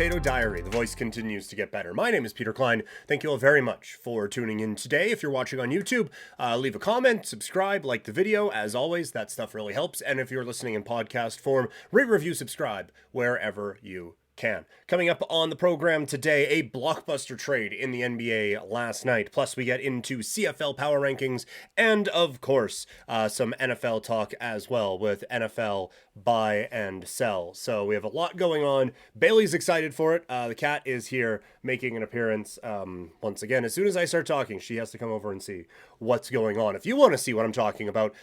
Potato Diary. The voice continues to get better. My name is Peter Klein. Thank you all very much for tuning in today. If you're watching on YouTube, leave a comment, subscribe, like the video. As always, that stuff really helps. And if you're listening in podcast form, rate, review, subscribe wherever you can. Coming up on the program today, a blockbuster trade in the NBA last night. Plus, we get into CFL power rankings and, of course, some NFL talk as well with NFL buy and sell. So we have a lot going on. Bailey's excited for it. The cat is here making an appearance once again. As soon as I start talking, she has to come over and see what's going on. If you want to see what I'm talking about,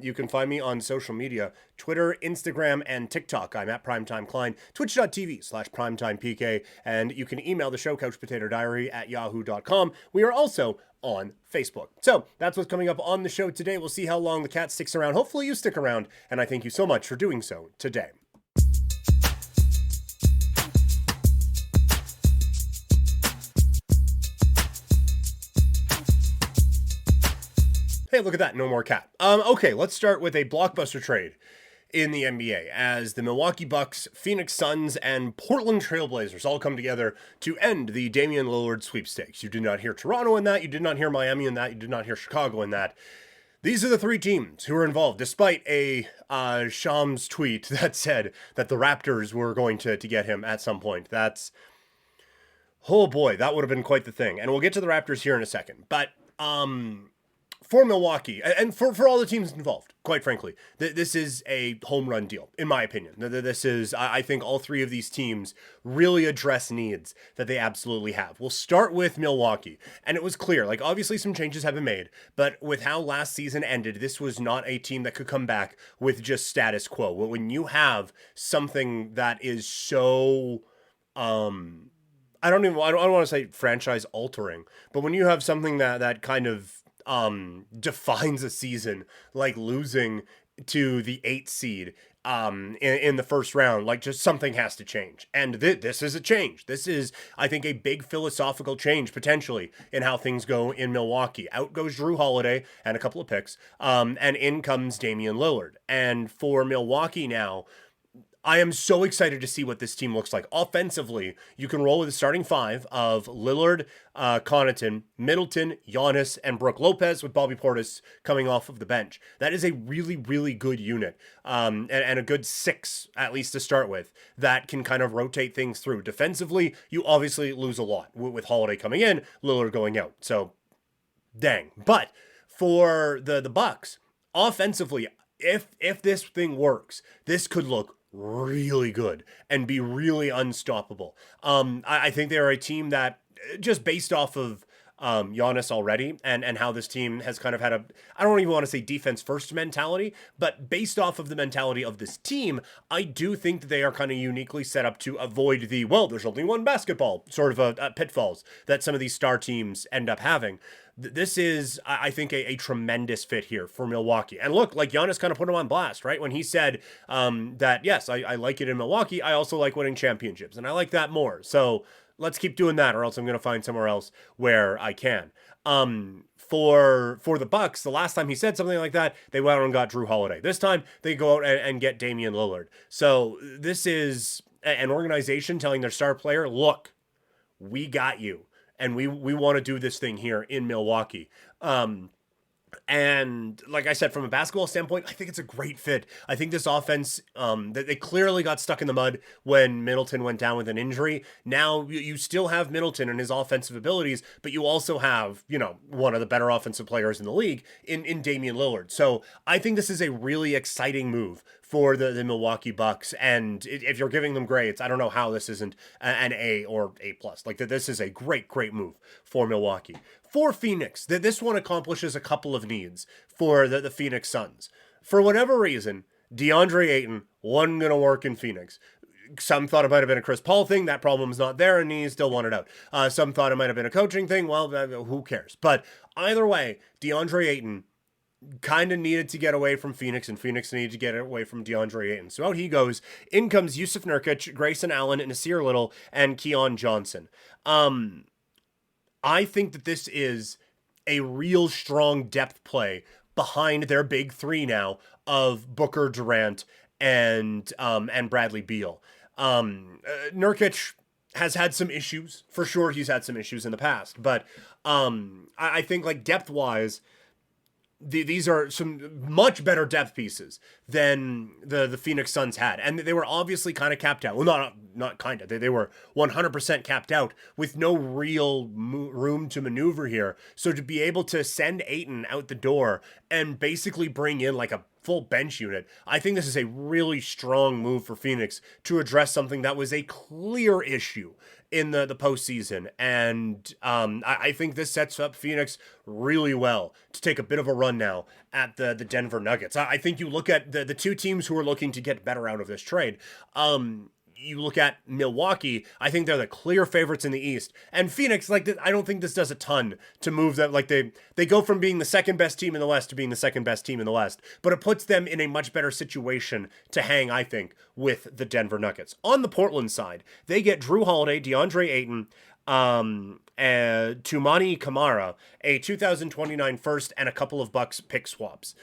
you can find me on social media, Twitter, Instagram, and TikTok. I'm at Primetime Klein, twitch.tv/primetimepk, and you can email the show, couchpotatodiary@yahoo.com. We are also on Facebook. So that's what's coming up on the show today. We'll see how long the cat sticks around. Hopefully you stick around, and I thank you so much for doing so today. Hey, look at that. No more cat. Okay, let's start with a blockbuster trade in the NBA as the Milwaukee Bucks, Phoenix Suns, and Portland Trailblazers all come together to end the Damian Lillard sweepstakes. You did not hear Toronto in that. You did not hear Miami in that. You did not hear Chicago in that. These are the three teams who are involved, despite a Shams tweet that said that the Raptors were going to get him at some point. That's, oh boy, that would have been quite the thing. And we'll get to the Raptors here in a second. But for Milwaukee, and for all the teams involved, quite frankly, this is a home run deal, in my opinion. This is, I think all three of these teams really address needs that they absolutely have. We'll start with Milwaukee, and it was clear, like obviously some changes have been made, but with how last season ended, this was not a team that could come back with just status quo. When you have something that is so, I don't want to say franchise altering, but when you have something that kind of defines a season, like losing to the 8th seed in the first round, like just something has to change. And this is a change. This is, I think, a big philosophical change potentially in how things go in Milwaukee. Out goes Drew Holiday and a couple of picks, and in comes Damian Lillard. And for Milwaukee now, I am so excited to see what this team looks like. Offensively, you can roll with a starting five of Lillard, Connaughton, Middleton, Giannis, and Brook Lopez, with Bobby Portis coming off of the bench. That is a really, really good unit, and a good six, at least to start with, that can kind of rotate things through. Defensively, you obviously lose a lot with Holiday coming in, Lillard going out. So, dang. But for the Bucks, offensively, if this thing works, this could look really good and be really unstoppable. I think they're a team that, just based off of Giannis already and how this team has kind of had a, I don't even want to say defense first mentality, but based off of the mentality of this team, I do think that they are kind of uniquely set up to avoid the, well, there's only one basketball sort of pitfalls that some of these star teams end up having. This is, I think, a tremendous fit here for Milwaukee. And look, like Giannis kind of put him on blast, right? When he said that, yes, I like it in Milwaukee. I also like winning championships, and I like that more. So let's keep doing that, or else I'm going to find somewhere else where I can. For the Bucks, the last time he said something like that, they went out and got Drew Holiday. This time, they go out and get Damian Lillard. So this is an organization telling their star player, look, we got you. And we want to do this thing here in Milwaukee. And like I said, from a basketball standpoint, I think it's a great fit. I think this offense, they clearly got stuck in the mud when Middleton went down with an injury. Now you still have Middleton and his offensive abilities, but you also have, one of the better offensive players in the league in Damian Lillard. So I think this is a really exciting move for the Milwaukee Bucks. And if you're giving them grades, I don't know how this isn't an A or A+. Like this is a great, great move for Milwaukee. For Phoenix, this one accomplishes a couple of needs for the Phoenix Suns. For whatever reason, DeAndre Ayton wasn't going to work in Phoenix. Some thought it might have been a Chris Paul thing. That problem's not there, and he still wanted out. Some thought it might have been a coaching thing. Well, who cares? But either way, DeAndre Ayton kind of needed to get away from Phoenix, and Phoenix needed to get away from DeAndre Ayton. So out he goes. In comes Yusuf Nurkic, Grayson Allen, Nasir Little, and Keon Johnson. I think that this is a real strong depth play behind their big three now of Booker, Durant, and Bradley Beal. Nurkic, has had some issues. For sure, he's had some issues in the past. But I think, like, depth-wise, these are some much better depth pieces than the Phoenix Suns had. And they were obviously kind of capped out. Well, not kind of. They were 100% capped out with no real room to maneuver here. So to be able to send Ayton out the door and basically bring in like a full bench unit, I think this is a really strong move for Phoenix to address something that was a clear issue in the postseason. And I think this sets up Phoenix really well to take a bit of a run now at the Denver Nuggets. I think you look at the two teams who are looking to get better out of this trade. You look at Milwaukee, I think they're the clear favorites in the East. And Phoenix, like, I don't think this does a ton to move them. Like, they go from being the second best team in the West to being the second best team in the West. But it puts them in a much better situation to hang, I think, with the Denver Nuggets. On the Portland side, they get Drew Holiday, DeAndre Ayton, Toumani Camara, a 2029 first, and a couple of Bucks pick swaps.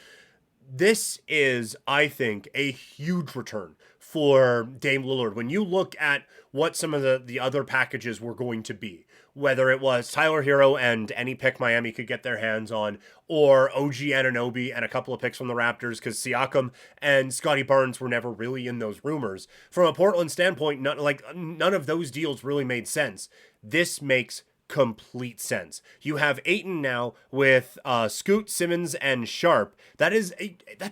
This is, I think, a huge return for Dame Lillard. When you look at what some of the other packages were going to be, whether it was Tyler Hero and any pick Miami could get their hands on, or OG Anunoby and a couple of picks from the Raptors, because Siakam and Scotty Barnes were never really in those rumors. From a Portland standpoint, none of those deals really made sense. This makes complete sense. You have Ayton now with Scoot, Simmons, and Sharp. That's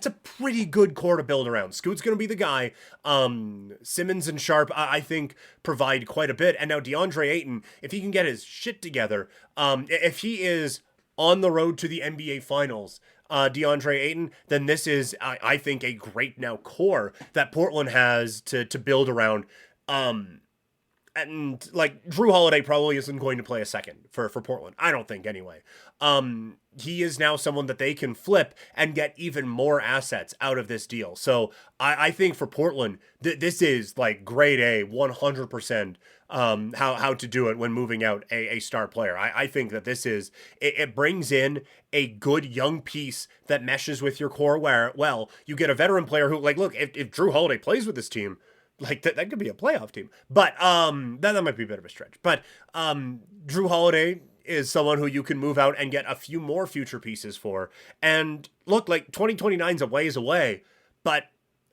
a pretty good core to build around. Scoot's going to be the guy. Simmons and Sharp, I think, provide quite a bit. And now DeAndre Ayton, if he can get his shit together, if he is on the road to the NBA Finals, DeAndre Ayton, then this is, I think, a great now core that Portland has to build around. And like Drew Holiday probably isn't going to play a second for Portland. I don't think anyway. He is now someone that they can flip and get even more assets out of this deal. So I think for Portland, this is like grade A, 100%. How to do it when moving out a star player. I think that this is, it brings in a good young piece that meshes with your core where, well, you get a veteran player who, like, look, if Drew Holiday plays with this team, like that could be a playoff team, but that might be a bit of a stretch. But Drew Holiday is someone who you can move out and get a few more future pieces for. And look, like 2029 is a ways away, but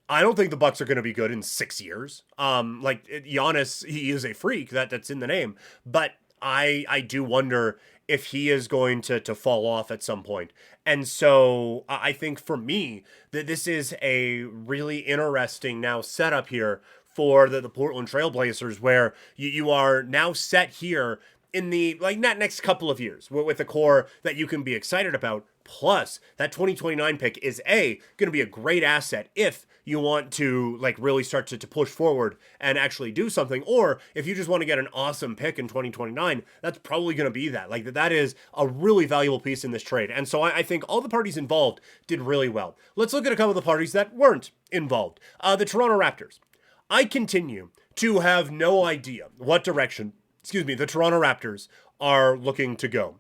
I don't think the Bucks are going to be good in 6 years. Like Giannis, he is a freak, that's in the name, but I do wonder if he is going to fall off at some point. And so I think for me that this is a really interesting now setup here for the Portland Trailblazers, where you are now set here in the next couple of years with a core that you can be excited about. Plus, that 2029 pick is going to be a great asset if you want to really start to push forward and actually do something, or if you just want to get an awesome pick in 2029, that's probably going to be that. That is a really valuable piece in this trade. And so I think all the parties involved did really well. Let's look at a couple of the parties that weren't involved. The Toronto Raptors. I continue to have no idea what direction, the Toronto Raptors are looking to go.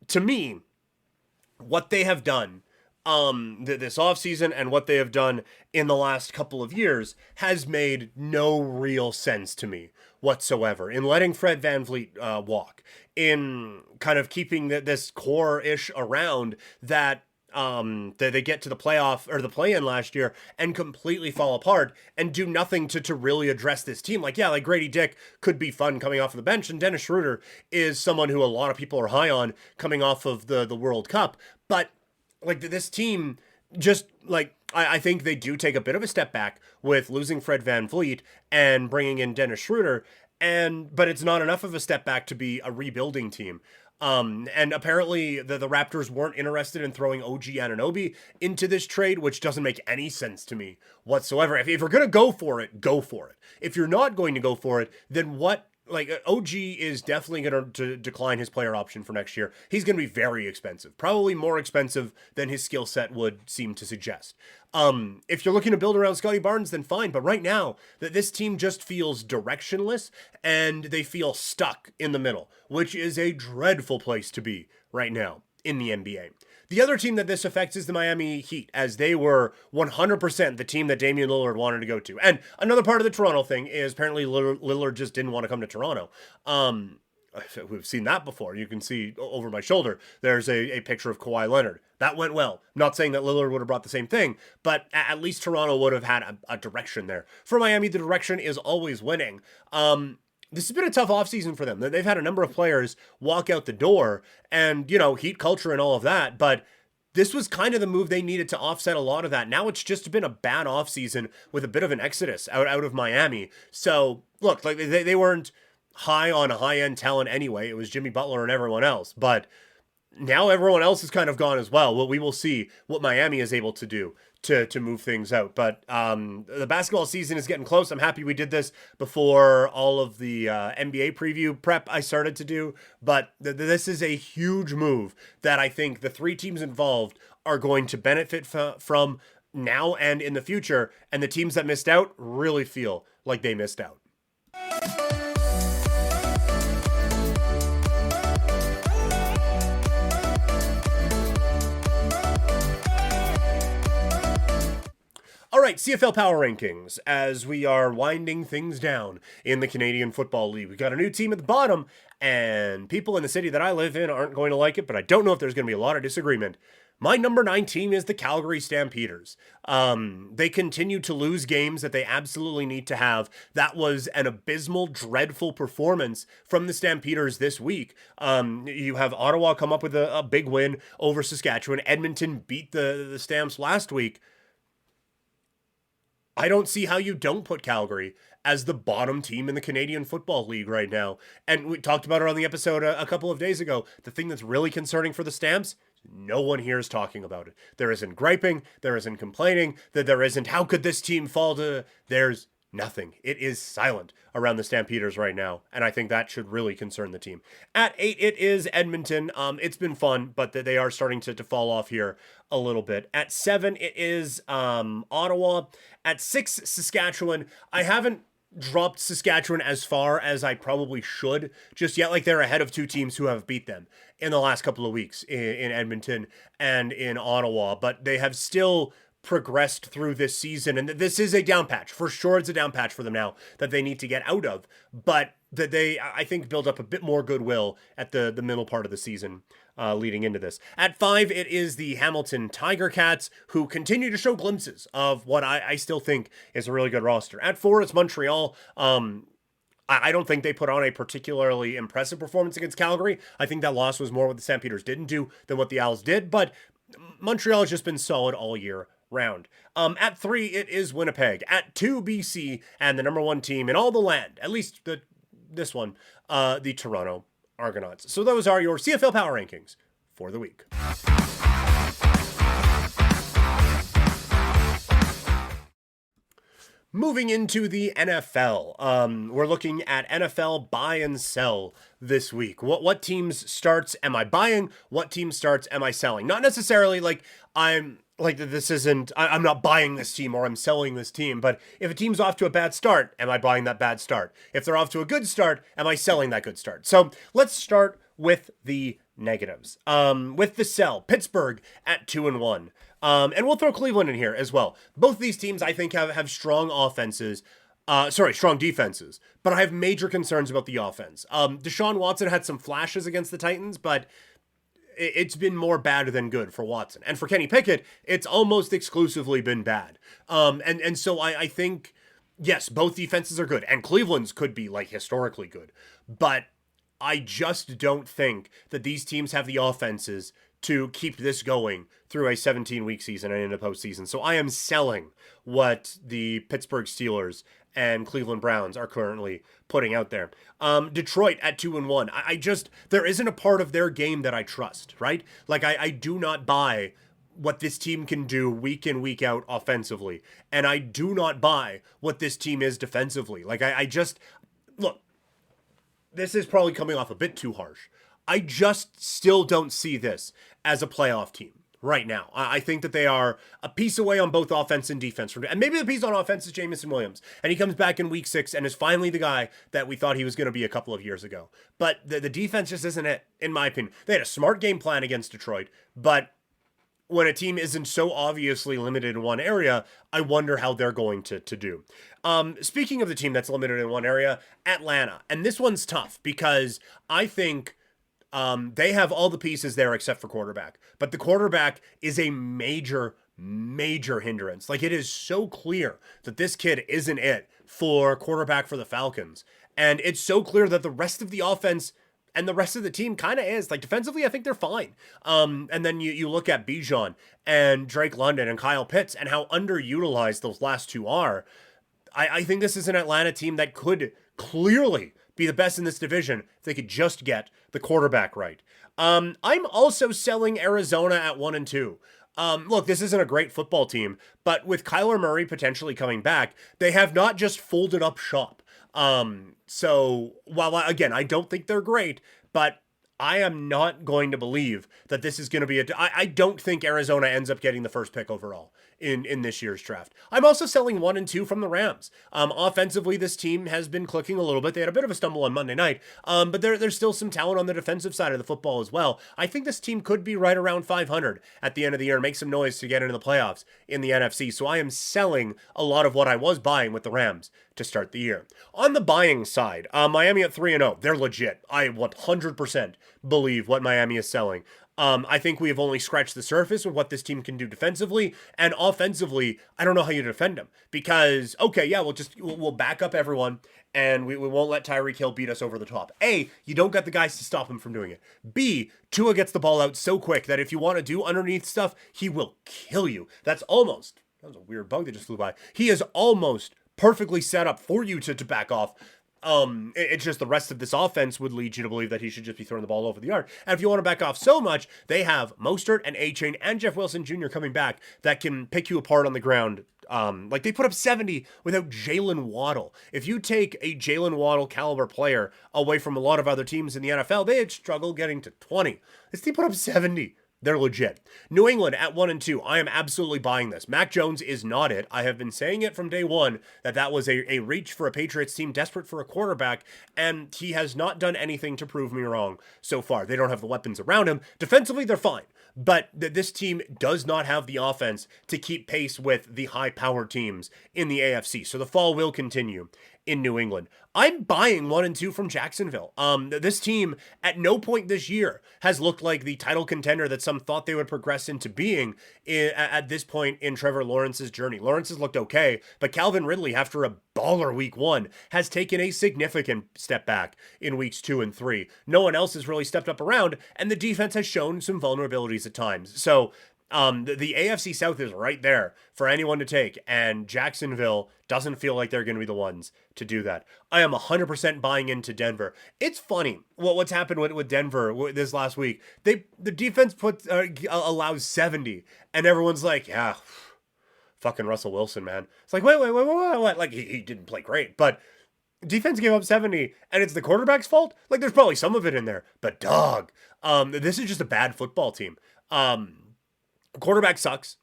To me, what they have done this offseason and what they have done in the last couple of years has made no real sense to me whatsoever. In letting Fred VanVleet walk, in kind of keeping this core-ish around that they get to the playoff or the play-in last year and completely fall apart and do nothing to really address this team. Like Grady Dick could be fun coming off of the bench, and Dennis Schroeder is someone who a lot of people are high on coming off of the World Cup. But this team just I think they do take a bit of a step back with losing Fred VanVleet and bringing in Dennis Schroeder, but it's not enough of a step back to be a rebuilding team. And apparently the Raptors weren't interested in throwing OG Anunoby into this trade, which doesn't make any sense to me whatsoever. If you're going to go for it, go for it. If you're not going to go for it, then what? OG is definitely going to decline his player option for next year. He's going to be very expensive, probably more expensive than his skill set would seem to suggest. If you're looking to build around Scotty Barnes, then fine. But right now, this team just feels directionless and they feel stuck in the middle, which is a dreadful place to be right now in the NBA. The other team that this affects is the Miami Heat, as they were 100% the team that Damian Lillard wanted to go to. And another part of the Toronto thing is apparently Lillard just didn't want to come to Toronto. We've seen that before. You can see over my shoulder, there's a picture of Kawhi Leonard. That went well. I'm not saying that Lillard would have brought the same thing, but at least Toronto would have had a direction there. For Miami, the direction is always winning. This has been a tough offseason for them. They've had a number of players walk out the door and, Heat culture and all of that, but this was kind of the move they needed to offset a lot of that. Now it's just been a bad offseason with a bit of an exodus out of Miami. So, look, like they weren't high on high-end talent anyway. It was Jimmy Butler and everyone else, but now everyone else is kind of gone as well. Well, we will see what Miami is able to do to move things out. But the basketball season is getting close. I'm happy we did this before all of the NBA preview prep I started to do. But this is a huge move that I think the three teams involved are going to benefit from now and in the future. And the teams that missed out really feel like they missed out. All right, CFL Power Rankings, as we are winding things down in the Canadian Football League. We've got a new team at the bottom, and people in the city that I live in aren't going to like it, but I don't know if there's going to be a lot of disagreement. My number 9 team is the Calgary Stampeders. They continue to lose games that they absolutely need to have. That was an abysmal, dreadful performance from the Stampeders this week. You have Ottawa come up with a big win over Saskatchewan. Edmonton beat the Stamps last week. I don't see how you don't put Calgary as the bottom team in the Canadian Football League right now. And we talked about it on the episode a couple of days ago. The thing that's really concerning for the Stamps, no one here is talking about it. There isn't griping, there isn't complaining, that there isn't, how could this team fall to... There's nothing. It is silent around the Stampeders right now, and I think that should really concern the team. At 8, it is Edmonton. It's been fun, but they are starting to fall off here a little bit. At 7, it is Ottawa. At 6, Saskatchewan. I haven't dropped Saskatchewan as far as I probably should just yet. Like, they're ahead of 2 teams who have beat them in the last couple of weeks in Edmonton and in Ottawa, but they have still progressed through this season, and this is a down patch. For sure, it's a down patch for them now that they need to get out of, but that they, I think, build up a bit more goodwill at the middle part of the season leading into this. At 5, it is the Hamilton Tiger Cats, who continue to show glimpses of what I still think is a really good roster. At 4, it's Montreal. I don't think they put on a particularly impressive performance against Calgary. I think that loss was more what the Stampeders didn't do than what the Owls did, but Montreal has just been solid all year round. At 3, it is Winnipeg. At 2, BC, and the number 1 team in all the land, at least this one, the Toronto Argonauts. So those are your CFL Power Rankings for the week. Moving into the NFL, we're looking at NFL buy and sell this week. What teams starts am I buying? What team starts am I selling? Not necessarily like I'm not buying this team or I'm selling this team, but if a team's off to a bad start, am I buying that bad start? If they're off to a good start, am I selling that good start? So let's start with the negatives. With the sell, Pittsburgh at 2-1. And we'll throw Cleveland in here as well. Both these teams, I think, have strong offenses. Strong defenses. But I have major concerns about the offense. Deshaun Watson had some flashes against the Titans, but it's been more bad than good for Watson. And for Kenny Pickett, it's almost exclusively been bad. And so I think, yes, both defenses are good. And Cleveland's could be, like, historically good. But I just don't think that these teams have the offenses to keep this going through a 17-week season and in a postseason. So I am selling what the Pittsburgh Steelers and Cleveland Browns are currently putting out there. Detroit at 2-1. There isn't a part of their game that I trust, right? Like, I do not buy what this team can do week in, week out offensively. And I do not buy what this team is defensively. Like, look, this is probably coming off a bit too harsh. I just still don't see this as a playoff team right now. I think that they are a piece away on both offense and defense. And maybe the piece on offense is Jamison Williams. And he comes back in week 6 and is finally the guy that we thought he was going to be a couple of years ago. But the defense just isn't it, in my opinion. They had a smart game plan against Detroit, but when a team isn't so obviously limited in one area, I wonder how they're going to do. Speaking of the team that's limited in one area, Atlanta. And this one's tough because I think they have all the pieces there except for quarterback. But the quarterback is a major hindrance. Like, it is so clear that this kid isn't it for quarterback for the Falcons. And it's so clear that the rest of the offense and the rest of the team kind of is. Like, defensively, I think they're fine. And then you look at Bijan and Drake London and Kyle Pitts and how underutilized those last two are. I think this is an Atlanta team that could clearly be the best in this division if they could just get the quarterback right. I'm also selling Arizona at 1-2. Look, this isn't a great football team, but with Kyler Murray potentially coming back, they have not just folded up shop. So while again, I don't think they're great, but I am not going to believe that this is going to be I don't think Arizona ends up getting the first pick overall in this year's draft. I'm also selling 1-2 from the Rams. Offensively, this team has been clicking a little bit. They had a bit of a stumble on Monday night, but there's still some talent on the defensive side of the football as well. I think this team could be right around 500 at the end of the year and make some noise to get into the playoffs in the NFC. So I am selling a lot of what I was buying with the Rams to start the year. On the buying side, Miami at 3-0. They're legit. I 100% believe what Miami is selling. I think we have only scratched the surface of what this team can do defensively, and offensively, I don't know how you defend them because, okay, yeah, we'll back up everyone and we won't let Tyreek Hill beat us over the top. A, you don't get the guys to stop him from doing it. B, Tua gets the ball out so quick that if you want to do underneath stuff, he will kill you. That was a weird bug that just flew by. He is almost perfectly set up for you to back off. It's just the rest of this offense would lead you to believe that he should just be throwing the ball over the yard. And if you want to back off so much, they have Mostert and A-Chain and Jeff Wilson Jr. coming back that can pick you apart on the ground. Like, they put up 70 without Jalen Waddle. If you take a Jalen Waddle caliber player away from a lot of other teams in the NFL, they'd struggle getting to 20. This team put up 70. They're legit. New England at 1-2. I am absolutely buying this. Mac Jones is not it. I have been saying it from day one that was a reach for a Patriots team desperate for a quarterback, and he has not done anything to prove me wrong so far. They don't have the weapons around him. Defensively, they're fine. But this team does not have the offense to keep pace with the high-powered teams in the AFC. So the fall will continue in New England. I'm buying 1-2 from Jacksonville. This team at no point this year has looked like the title contender that some thought they would progress into being at this point in Trevor Lawrence's journey. Lawrence has looked okay, but Calvin Ridley, after a baller week 1, has taken a significant step back in weeks 2 and 3. No one else has really stepped up around, and the defense has shown some vulnerabilities at times. So the AFC South is right there for anyone to take, and Jacksonville doesn't feel like they're going to be the ones to do that. I am 100% buying into Denver. It's funny what's happened with Denver this last week. The defense allows 70, and everyone's like, yeah, fucking Russell Wilson, man. It's like, wait, what? Like, he didn't play great, but defense gave up 70, and it's the quarterback's fault? Like, there's probably some of it in there, but dog, this is just a bad football team. Quarterback sucks.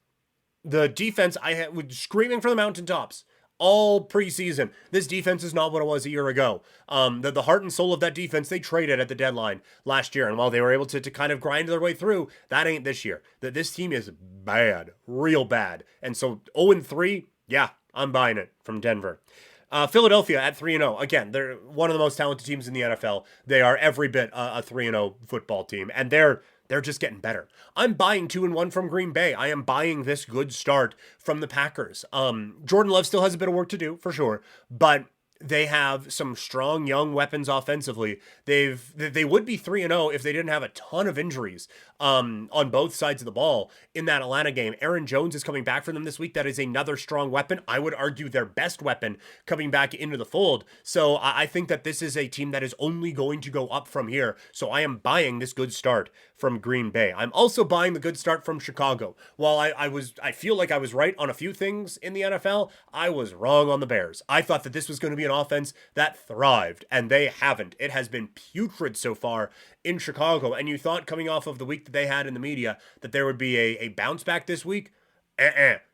The defense, I was screaming from the mountaintops all preseason. This defense is not what it was a year ago. The heart and soul of that defense, they traded at the deadline last year. And while they were able to kind of grind their way through, that ain't this year. This team is bad, real bad. And so 0-3, yeah, I'm buying it from Denver. Philadelphia at 3-0. Again, they're one of the most talented teams in the NFL. They are every bit a 3-0 football team. And they're just getting better. I'm buying 2-1 from Green Bay. I am buying this good start from the Packers. Jordan Love still has a bit of work to do, for sure, but they have some strong young weapons offensively. They would be 3-0 if they didn't have a ton of injuries on both sides of the ball in that Atlanta game. Aaron Jones is coming back for them this week. That is another strong weapon. I would argue their best weapon coming back into the fold. So I think that this is a team that is only going to go up from here. So I am buying this good start from Green Bay. I'm also buying the good start from Chicago. While I feel like I was right on a few things in the NFL, I was wrong on the Bears. I thought that this was going to be an offense that thrived, and they haven't. It has been putrid so far in Chicago, and you thought coming off of the week that they had in the media that there would be a bounce back this week.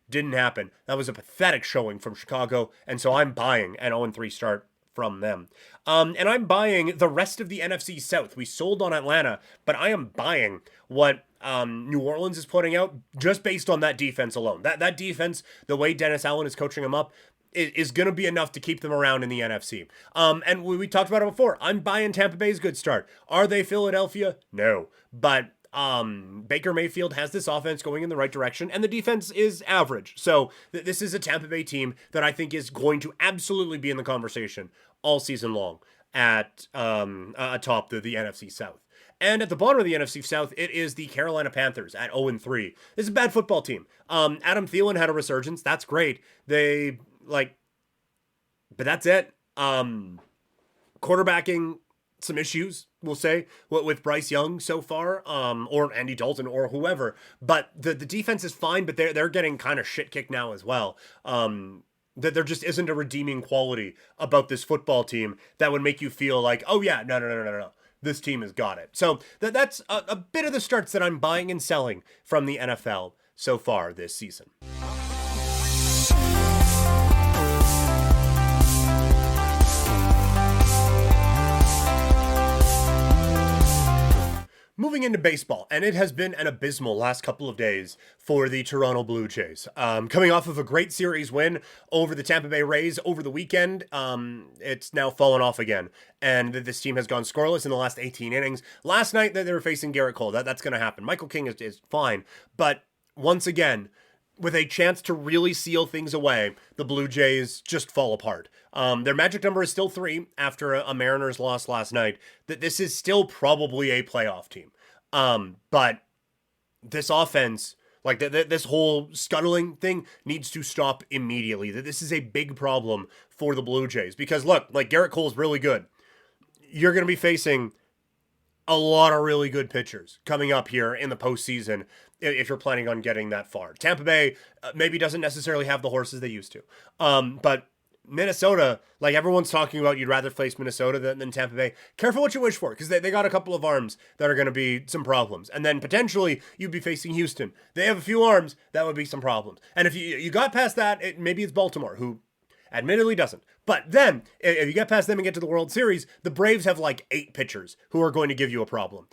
Didn't happen. That was a pathetic showing from Chicago, and so I'm buying an 0-3 start from them. And I'm buying the rest of the NFC South. We sold on Atlanta, but I am buying what New Orleans is putting out just based on that defense alone. That defense, the way Dennis Allen is coaching them up, is going to be enough to keep them around in the NFC. And we talked about it before. I'm buying Tampa Bay's good start. Are they Philadelphia? No. But Baker Mayfield has this offense going in the right direction, and the defense is average. So this is a Tampa Bay team that I think is going to absolutely be in the conversation all season long at atop the NFC South. And at the bottom of the NFC South, it is the Carolina Panthers at 0-3. This is a bad football team. Adam Thielen had a resurgence. That's great. But that's it. Quarterbacking, some issues, we'll say, with Bryce Young so far, or Andy Dalton or whoever. But the defense is fine, but they're getting kind of shit kicked now as well. That there just isn't a redeeming quality about this football team that would make you feel like, oh yeah, no. This team has got it. So that's a bit of the starts that I'm buying and selling from the NFL so far this season. Moving into baseball, and it has been an abysmal last couple of days for the Toronto Blue Jays. Coming off of a great series win over the Tampa Bay Rays over the weekend, it's now fallen off again, and this team has gone scoreless in the last 18 innings. Last night, they were facing Garrett Cole. That's going to happen. Michael King is fine, but once again, with a chance to really seal things away, the Blue Jays just fall apart. Their magic number is still 3 after a Mariners loss last night. That this is still probably a playoff team. But this offense, like this whole scuttling thing, needs to stop immediately. That this is a big problem for the Blue Jays. Because look, like Garrett Cole's really good. You're going to be facing a lot of really good pitchers coming up here in the postseason if you're planning on getting that far. Tampa Bay maybe doesn't necessarily have the horses they used to. But Minnesota, like everyone's talking about, you'd rather face Minnesota than Tampa Bay. Careful what you wish for, because they got a couple of arms that are going to be some problems. And then potentially you'd be facing Houston. They have a few arms, that would be some problems. And if you got past that, maybe it's Baltimore, who admittedly doesn't. But then, if you get past them and get to the World Series, the Braves have like 8 pitchers who are going to give you a problem.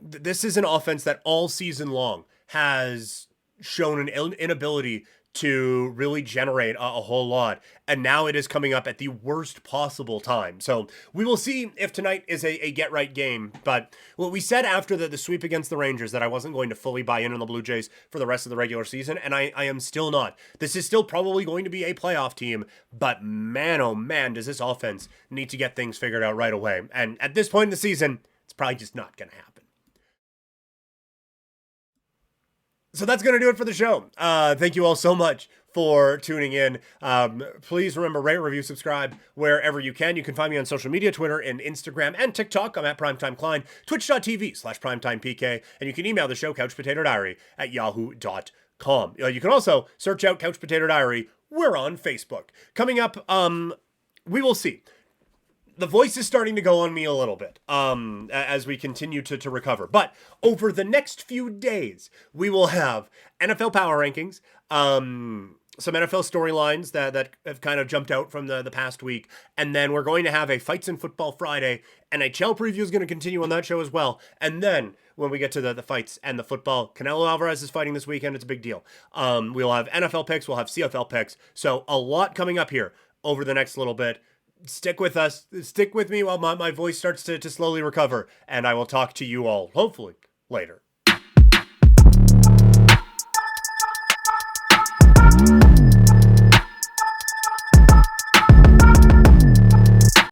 This is an offense that all season long has shown an inability to really generate a whole lot, and now it is coming up at the worst possible time. So we will see if tonight is a get-right game, but what we said after the sweep against the Rangers that I wasn't going to fully buy in on the Blue Jays for the rest of the regular season, and I am still not. This is still probably going to be a playoff team, but man, oh man, does this offense need to get things figured out right away. And at this point in the season, it's probably just not going to happen. So that's going to do it for the show. Thank you all so much for tuning in. Please remember, rate, review, subscribe wherever you can. You can find me on social media, Twitter and Instagram and TikTok. I'm at Primetime Klein, twitch.tv/PrimetimePK, and you can email the show, couchpotatodiary@yahoo.com. You can also search out Couch Potato Diary. We're on Facebook. Coming up, we will see. The voice is starting to go on me a little bit as we continue to recover. But over the next few days, we will have NFL Power Rankings, some NFL storylines that have kind of jumped out from the past week. And then we're going to have a Fights in Football Friday. NHL preview is going to continue on that show as well. And then when we get to the fights and the football, Canelo Alvarez is fighting this weekend. It's a big deal. We'll have NFL picks. We'll have CFL picks. So a lot coming up here over the next little bit. Stick with us. Stick with me while my voice starts to slowly recover. And I will talk to you all, hopefully, later.